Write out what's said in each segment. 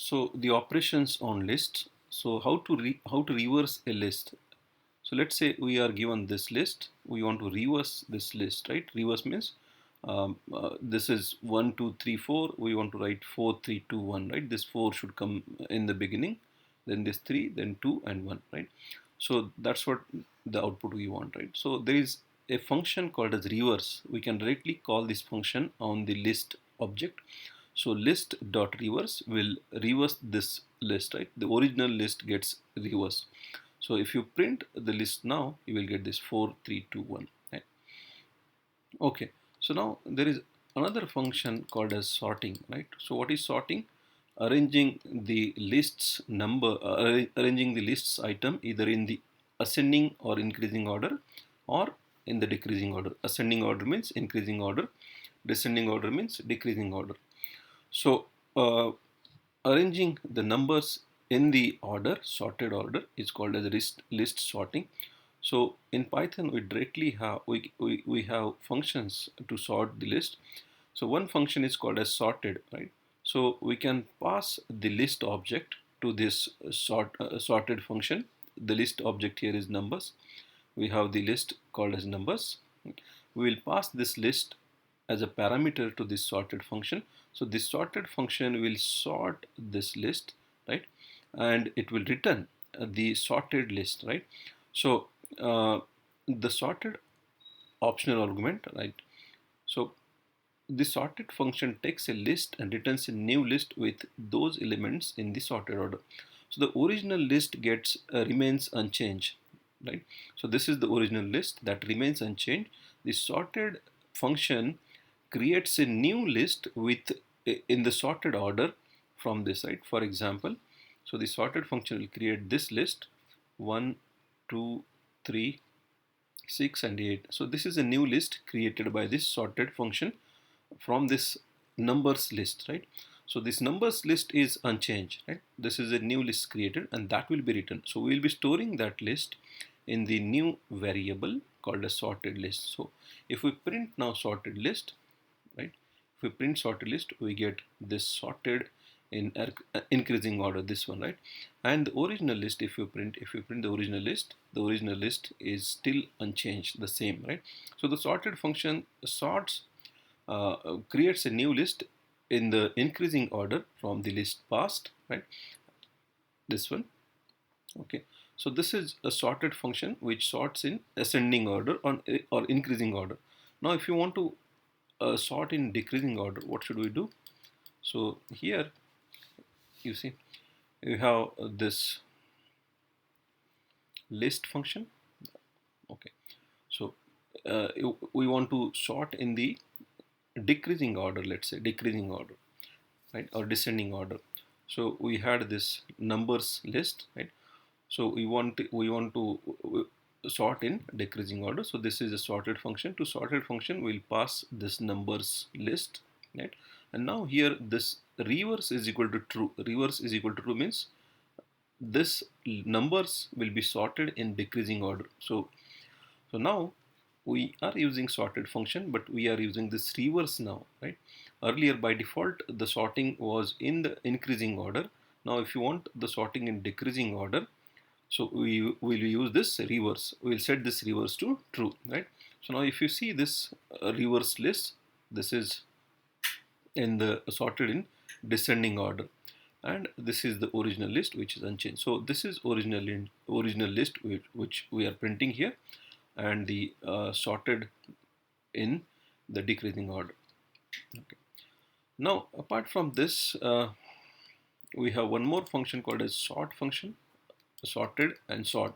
So the operations on lists. So how to reverse a list. So let's say we are given this list. We want to reverse this list, right? Reverse means this is 1, 2, 3, 4. We want to write 4, 3, 2, 1, right? This 4 should come in the beginning, then this 3, then 2 and 1, right? So that's what the output we want, right? So there is a function called as reverse. We can directly call this function on the list object. So list dot reverse will reverse this list, right? The original list gets reversed. So if you print the list now, you will get this 4, 3, 2, 1. Right? Okay. So now there is another function called as sorting, right? So what is sorting? Arranging the lists number, arranging the lists item either in the ascending or increasing order or in the decreasing order. Ascending order means increasing order. Descending order means decreasing order. So arranging the numbers in the order, sorted order, is called as list sorting. So in Python, we directly have we have functions to sort the list. So one function is called as sorted, right? So we can pass the list object to this sorted function. The list object here is numbers. We have the list called as numbers. We will pass this list as a parameter to this sorted function. So this sorted function will sort this list, right? And it will return the sorted list, right? So the sorted optional argument, right? So the sorted function takes a list and returns a new list with those elements in the sorted order. So the original list gets remains unchanged, right? So this is the original list that remains unchanged. The sorted function creates a new list with in the sorted order from this, right? For example, so the sorted function will create this list 1, 2, 3, 6 and 8. So this is a new list created by this sorted function from this numbers list, right? So this numbers list is unchanged, right? This is a new list created and that will be written. So we will be storing that list in the new variable called a sorted list. So if we print now sorted list, right? If we print sorted list, we get this sorted in increasing order, this one, right? And the original list, if you print the original list is still unchanged, the same, right? So the sorted function sorts creates a new list in the increasing order from the list passed, right? This one, okay. So this is a sorted function which sorts in ascending order or increasing order. Now if you want to sort in decreasing order, what should we do? So here you see you have this list function, okay. So we want to sort in the decreasing order, let's say decreasing order, right, or descending order. So we had this numbers list, right? So we want to sort in decreasing order. So this is a sorted function. To sorted function, we'll pass this numbers list, right? And now here this reverse is equal to true. Reverse is equal to true means this numbers will be sorted in decreasing order. So now we are using sorted function, but we are using this reverse now, right? Earlier by default the sorting was in the increasing order. Now if you want the sorting in decreasing order, so we will use this reverse. We will set this reverse to true, right? So now if you see this reverse list, this is in the sorted in descending order, and this is the original list which is unchanged. So this is original list which we are printing here, and the sorted in the decreasing order. Okay. Now apart from this, we have one more function called as sort function, sorted and sort.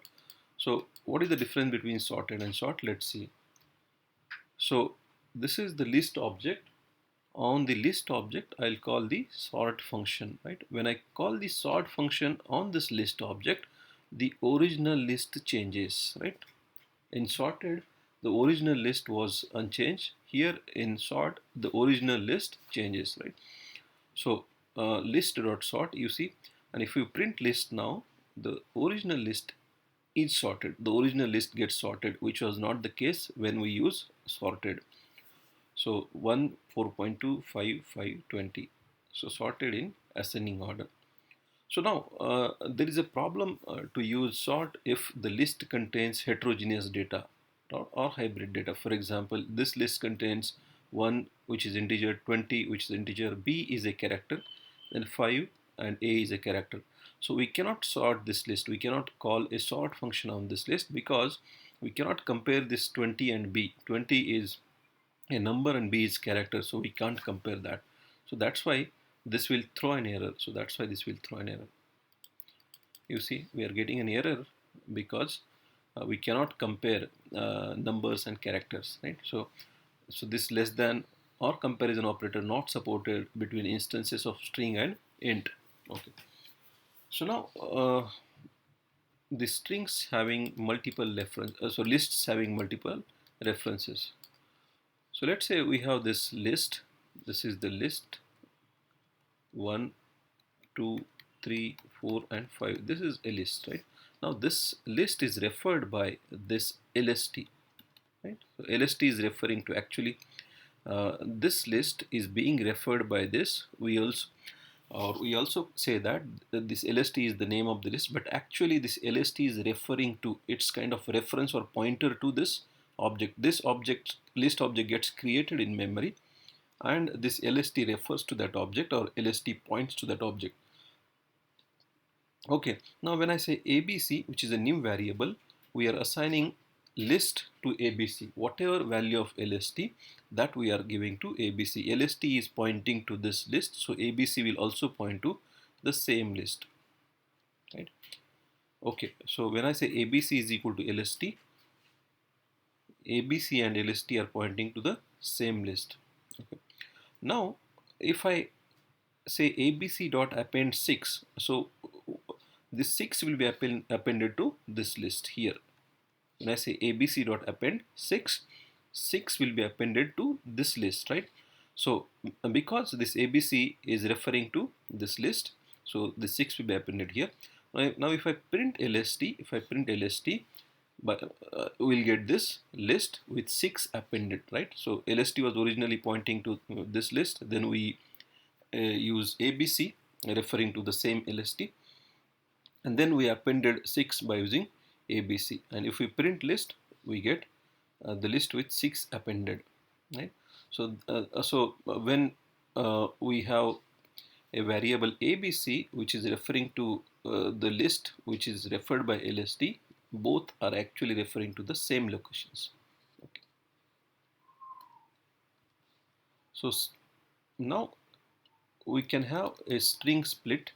So what is the difference between sorted and sort? Let's see. So this is the list object. On the list object, I'll call the sort function, right? When I call the sort function on this list object, the original list changes, right? In sorted, the original list was unchanged. Here in sort, the original list changes, right? So list.sort, you see, and if you print list now, the original list is sorted. The original list gets sorted, which was not the case when we use sorted. So 1, 4.2, 5, 5, 20. So sorted in ascending order. So now there is a problem to use sort if the list contains heterogeneous data or hybrid data. For example, this list contains 1 which is integer, 20 which is integer, b is a character, then 5 and a is a character. So we cannot sort this list. We cannot call a sort function on this list because we cannot compare this 20 and b. 20 is a number and b is character, so we can't compare that. So that's why this will throw an error. So that's why this will throw an error. You see, we are getting an error because we cannot compare numbers and characters, right? So this less than or comparison operator not supported between instances of string and int. Okay. So now the strings having multiple reference, so lists having multiple references. So let's say we have this list. This is the list 1, 2, 3, 4, and 5. This is a list, right? Now this list is referred by this LST, right? So LST is referring to actually this list is being referred by this. We also say that this LST is the name of the list, but actually this LST is referring to, its kind of reference or pointer to this object. This object list object gets created in memory, and this LST refers to that object, or LST points to that object. Okay, now when I say ABC, which is a new variable, we are assigning list to ABC. Whatever value of LST, that we are giving to ABC. LST is pointing to this list, so ABC will also point to the same list, right? Okay, so when I say ABC is equal to LST, ABC and LST are pointing to the same list. Okay. Now, if I say ABC dot append 6, so this 6 will be appended to this list here. When I say ABC dot append 6, 6 will be appended to this list, right? So because this ABC is referring to this list, so the 6 will be appended here. Now if I print LST, but we'll get this list with 6 appended, right? So LST was originally pointing to this list, then we use ABC referring to the same LST, and then we appended 6 by using ABC, and if we print list, we get the list with 6 appended, right? So when we have a variable ABC which is referring to the list which is referred by LST, both are actually referring to the same locations. Okay. So now we can have a string split.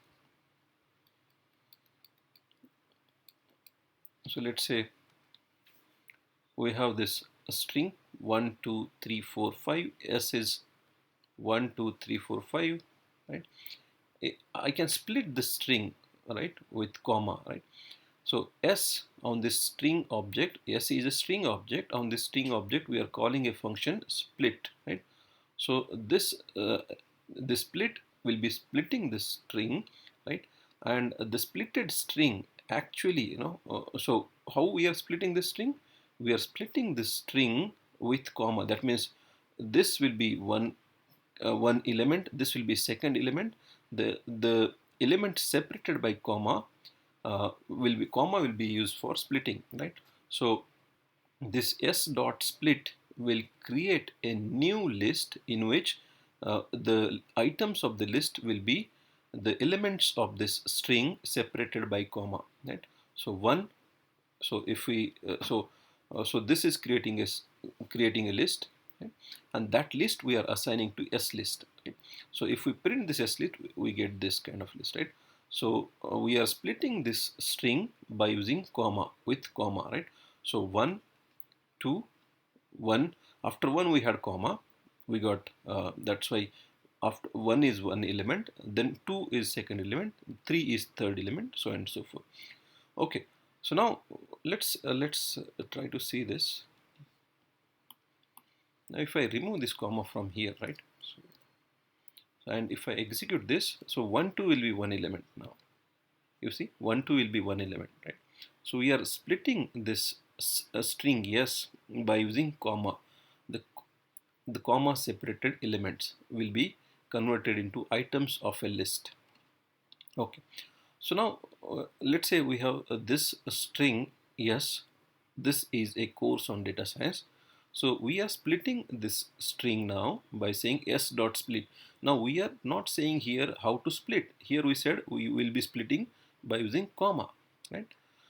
So let's say we have this string 1, 2, 3, 4, 5. S is 1, 2, 3, 4, 5, right? I can split the string, right, with comma, right? So S on this string object, S is a string object. On this string object, we are calling a function split, right? So the split will be splitting the string, right? And the splitted string actually, so how we are splitting the string? We are splitting the string with comma. That means this will be one element. This will be second element. The element separated by comma will be used for splitting, right? So this S dot split will create a new list in which the items of the list will be the elements of this string separated by comma, right? So one, so if we so this is creating a list, right? And that list we are assigning to S list, right? So if we print this S list, we get this kind of list, right? So we are splitting this string by using comma, with comma, right? So 1, 2, 1. After 1 we had comma, we got that's why after 1 is one element, then 2 is second element, 3 is third element, so on and so forth. Okay, so now let's try to see this. Now if I remove this comma from here, right, and if I execute this, so 1, 2 will be one element now. You see, 1, 2 will be one element, right? So we are splitting this string S by using comma. The comma separated elements will be converted into items of a list. Okay. So now let's say we have this string. Yes, this is a course on data science. So we are splitting this string now by saying s dot split. Now we are not saying here how to split. Here we said we will be splitting by using comma, right?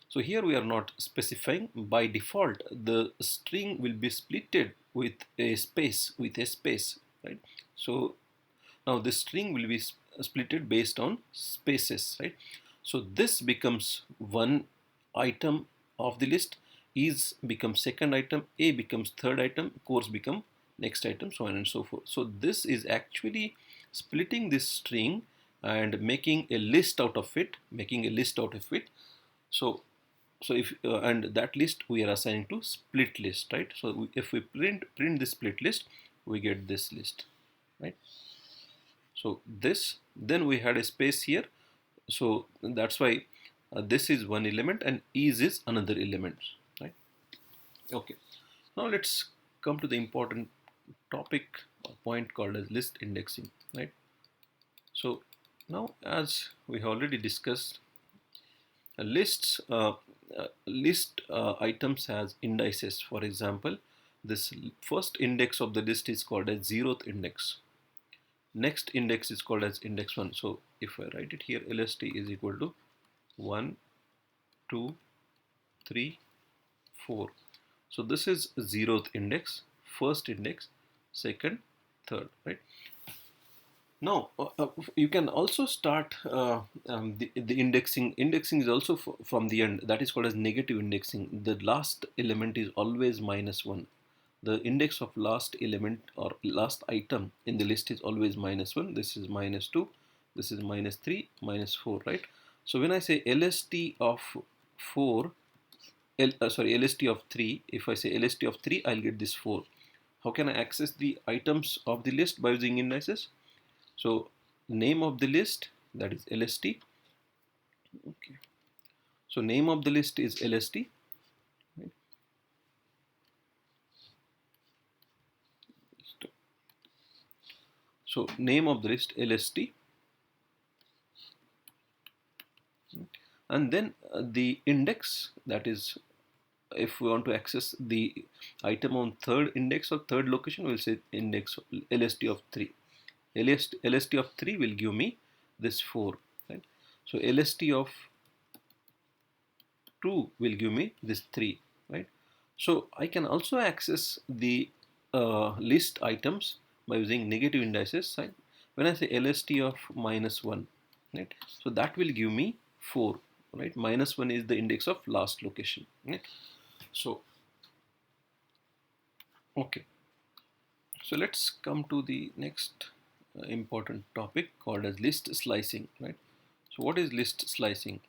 So here we are not specifying. By default the string will be splitted with a space, right? So now this string will be splitted based on spaces, right? So this becomes one item of the list, is becomes second item, a becomes third item, course become next item, so on and so forth. So this is actually splitting this string and making a list out of it, So if and that list we are assigning to split list, right? So if we print this split list, we get this list, right? So this, then we had a space here, so that's why this is one element and is another element, right? Okay, now let's come to the important topic or point called as list indexing, right? So now, as we have already discussed, list items has indices. For example, this first index of the list is called as zeroth index. Next index is called as index 1. So if I write it here, lst is equal to 1, 2, 3, 4. So this is zeroth index, first index, second, third, right? Now you can also start the indexing. Indexing is also from the end. That is called as negative indexing. The last element is always -1. The index of last element or last item in the list is always -1. This is -2. This is -3, -4, right? So when I say LST of 4, LST of 3, if I say LST of 3, I'll get this 4. How can I access the items of the list by using indices? So name of the list, that is LST. Okay. So name of the list is LST. Right? So name of the list LST. And then the index, that is, if we want to access the item on third index or third location, we'll say index LST of 3. LST of 3 will give me this 4, right? So LST of 2 will give me this 3, right? So I can also access the list items by using negative indices, right? When I say LST of -1, right? So that will give me 4, right? -1 is the index of last location, right? So, okay. So let's come to the next important topic called as list slicing, right? So what is list slicing?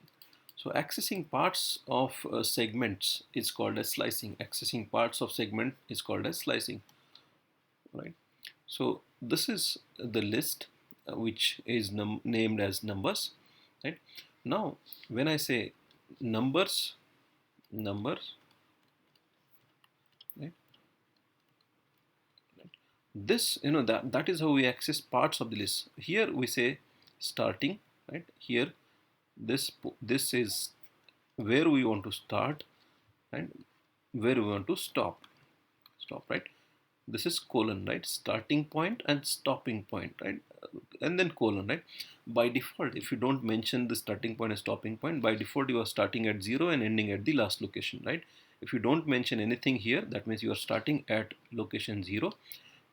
So accessing parts of segments is called as slicing. Accessing parts of segment is called as slicing, right? So this is the list which is named as numbers, right? Now when I say numbers, right? This, that is how we access parts of the list. Here we say starting, right? Here this is where we want to start and where we want to stop, right? This is colon, right? Starting point and stopping point, right? And then colon, right? By default, if you don't mention the starting point and stopping point, by default you are starting at 0 and ending at the last location, right? If you don't mention anything here, that means you are starting at location 0,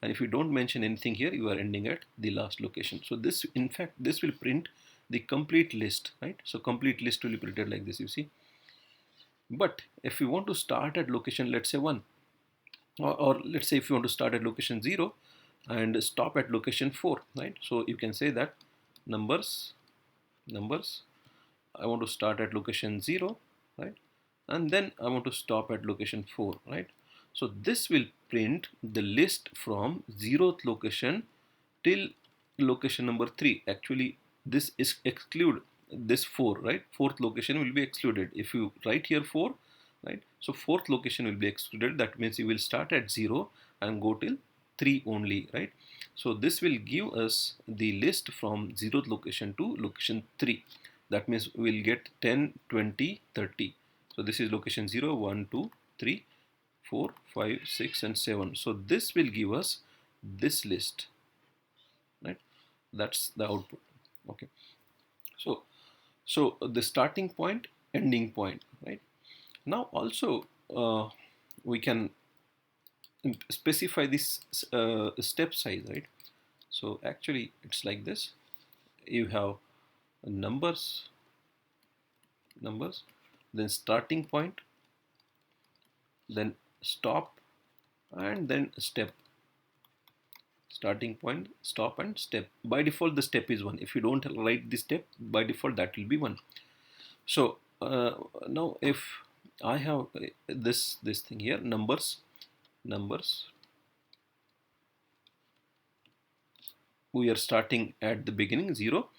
and if you don't mention anything here, you are ending at the last location. So this, in fact, this will print the complete list, right? So complete list will be printed like this, you see. But if you want to start at location, let's say 1, or let's say if you want to start at location 0 and stop at location 4, right? So you can say that numbers, I want to start at location 0, right? And then I want to stop at location 4, right? So this will print the list from 0th location till location number 3. Actually, this is exclude this 4, right? 4th location will be excluded. If you write here 4, right? So 4th location will be excluded. That means you will start at 0 and go till 3 only, right? So this will give us the list from 0th location to location 3. That means we'll get 10, 20, 30. So this is location 0, 1, 2, 3, 4, 5, 6 and 7. So this will give us this list, right? That's the output. Okay. So the starting point, ending point, right? Now also we can specify this step size, right? So actually it's like this. You have numbers, then starting point, then stop, and then step. Starting point, stop, and step. By default the step is 1. If you don't write the step, by default that will be 1. So now if I have this thing here, numbers, we are starting at the beginning 0.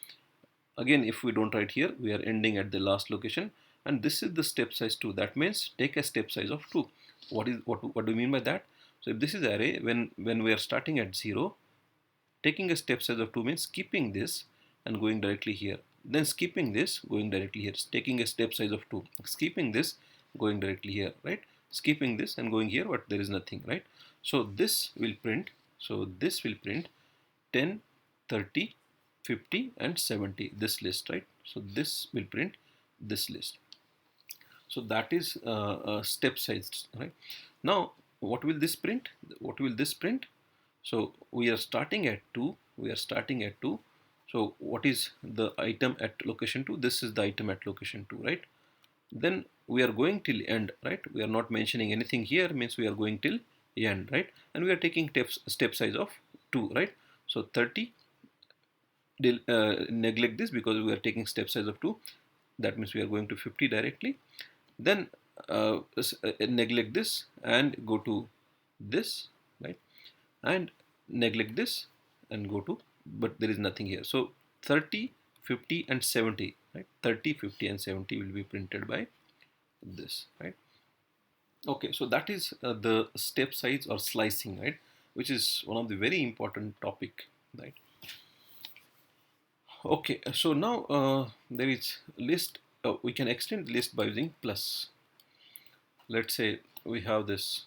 Again, if we don't write here, we are ending at the last location, and this is the step size 2. That means take a step size of 2. What do you mean by that? So if this is array, when we are starting at 0, taking a step size of 2 means skipping this and going directly here. Then skipping this, going directly here. Taking a step size of 2. Skipping this, going directly here, right? Skipping this and going here, but there is nothing, right? So this will print. So this will print 10, 30, 50 and 70. This list, right? So this will print this list. So that is step size, right? Now, what will this print? What will this print? So we are starting at 2. We are starting at 2. So what is the item at location 2? This is the item at location 2, right? Then we are going till end, right? We are not mentioning anything here, means we are going till end, right? And we are taking step size of 2, right? So 30, neglect this because we are taking step size of 2. That means we are going to 50 directly. Then neglect this and go to this, right? And neglect this and go to, but there is nothing here. So 30, 50 and 70, right? 30, 50 and 70 will be printed by this, right? Okay, so that is the step size or slicing, right? Which is one of the very important topic, right? Okay, so now there is list. We can extend the list by using plus. Let's say we have this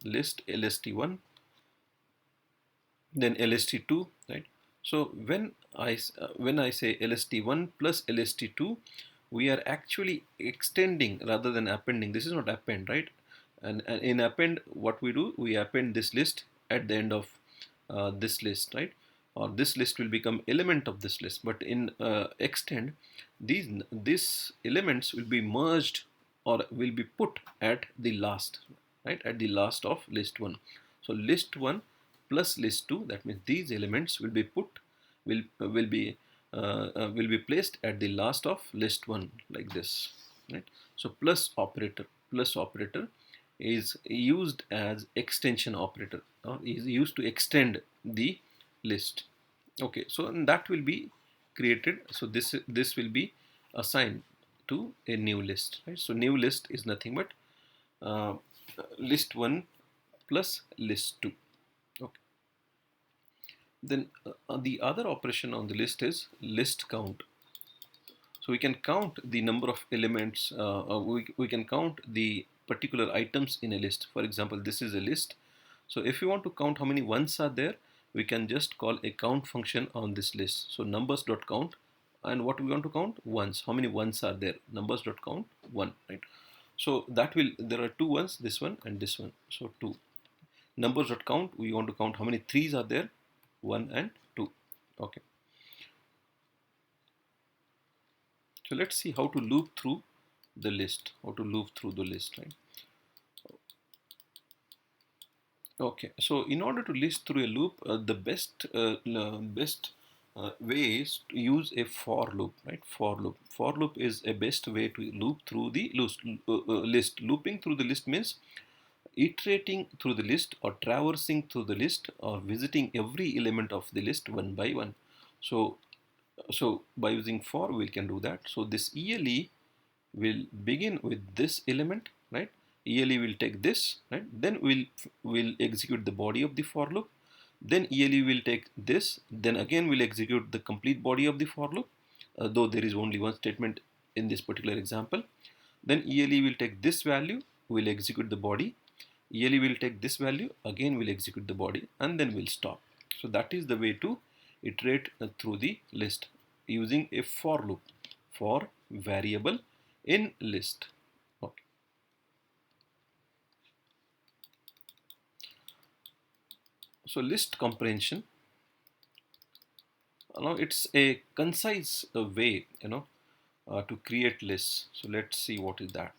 list lst1, then lst2, right? So when I say lst1 plus lst2, we are actually extending rather than appending. This is not append, right? And in append, what we do, we append this list at the end of this list, right? Or this list will become element of this list. But in extend, these elements will be merged or will be put at the last, right? At the last of list 1. So list 1 plus list 2, that means these elements will be put, will be placed at the last of list 1, like this, right? So plus operator is used as extension operator, or is used to extend the list. Okay, so that will be created. So this will be assigned to a new list, right? So new list is nothing but uh, list 1 plus list 2. Okay. Then the other operation on the list is list count. So we can count the number of elements, we can count the particular items in a list. For example, this is a list. So if you want to count how many ones are there, we can just call a count function on this list. So numbers.count, and what we want to count? Ones. How many ones are there? Numbers.count 1, right? So that will, there are 2 ones, this one and this one. So 2. Numbers.count, we want to count how many 3s are there? 1 and 2. Okay. So let's see how to loop through the list. Right? Okay. So in order to list through a loop, the best way is to use a for loop, right? For loop. For loop is a best way to loop through the list. Looping through the list means iterating through the list or traversing through the list or visiting every element of the list one by one. So by using for, we can do that. So this ELE will begin with this element, right? ELE will take this, right? Then we'll execute the body of the for loop. Then ELE will take this, then again we'll execute the complete body of the for loop. though there is only one statement in this particular example. Then ELE will take this value, will execute the body. ELE will take this value, again will execute the body, and then will stop. So that is the way to iterate through the list using a for loop for variable in list. Okay. So list comprehension, now it's a concise way, to create lists. So let's see what is that.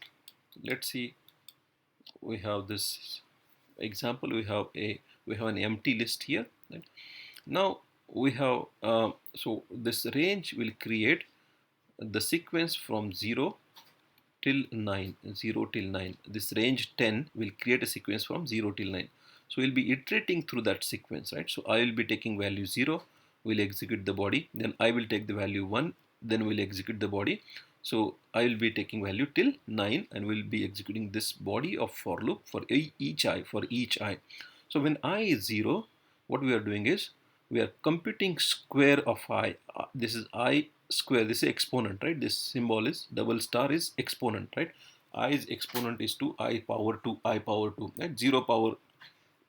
Let's see. We have this example. We have an empty list here. Right? Now we have so this range will create the sequence from 0 till 9, 0 till 9. This range 10 will create a sequence from 0 till 9. So we'll be iterating through that sequence, right? So I will be taking value 0, will execute the body, then I will take the value 1, then will execute the body. So I will be taking value till 9 and will be executing this body of for loop for each I. So when I is 0, what we are doing is we are computing square of I. This is I square, this is exponent, right? This symbol is double star is exponent, right? I's exponent is 2, I power 2, I power 2, right? 0 power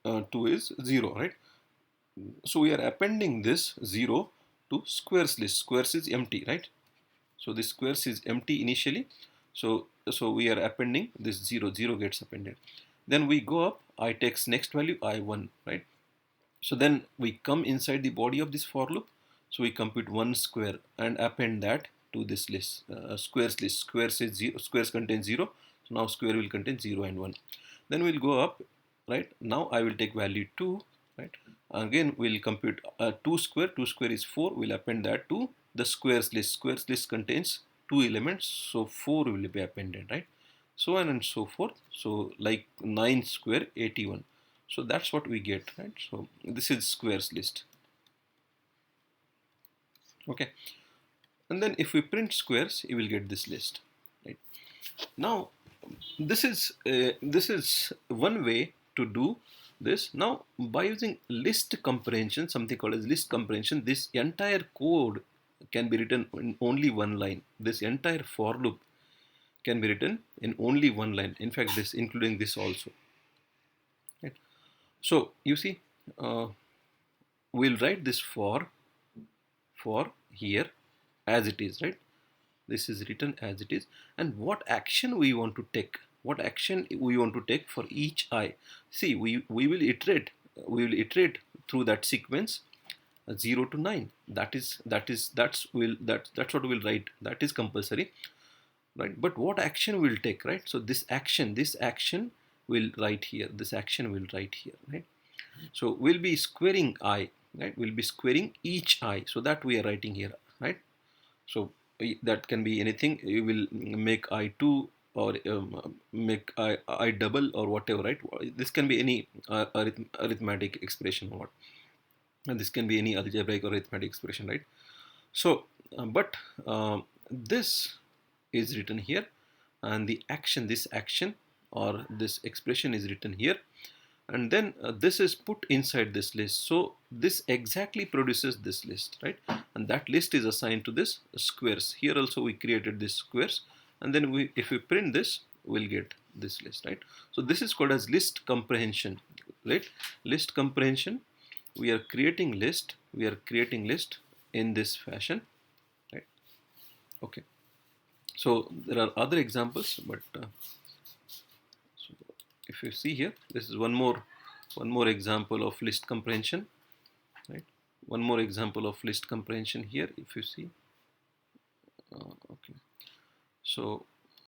2 is 0, right? So we are appending this 0 to squares list. Squares is empty, right? So this squares is empty initially. So we are appending this 0, 0 gets appended. Then we go up, I takes next value, I1, right? So then we come inside the body of this for loop. So we compute one square and append that to this list, squares list. Squares is 0, squares contain 0. So now square will contain 0 and 1. Then we'll go up, right? Now I will take value 2, right? Again we'll compute 2 square. 2 square is 4. We'll append that to the squares list. Squares list contains 2 elements, so 4 will be appended, right? So on and so forth. So like 9 square, 81. So that's what we get, right? So this is squares list. Okay. And then if we print squares, you will get this list, right? Now this is one way to do this. Now by using list comprehension, something called as list comprehension, this entire code can be written in only one line. This entire for loop can be written in only one line. In fact, this including this also, right? So you see, we'll write this for here as it is, right? This is written as it is, and what action we want to take, for each I. See, we will iterate, through that sequence 0 to 9. That's what we'll write. That is compulsory, right? But what action we'll take, right? So this action will write here. This action will write here, right? So we'll be squaring I, right? We'll be squaring each I. So that we are writing here, right? So that can be anything. You will make I2 or make I double or whatever, right? This can be any arithmetic expression or what. And this can be any algebraic or arithmetic expression, right? So, but this is written here, and this action or this expression is written here, and then this is put inside this list. So this exactly produces this list, right? And that list is assigned to this squares. Here also we created this squares, and then if we print this, we'll get this list, right? So this is called as list comprehension, right? List comprehension. We are creating list in this fashion, right? Okay. So there are other examples, but so if you see here, this is one more example of list comprehension, right? One more example of list comprehension here, if you see. Okay. So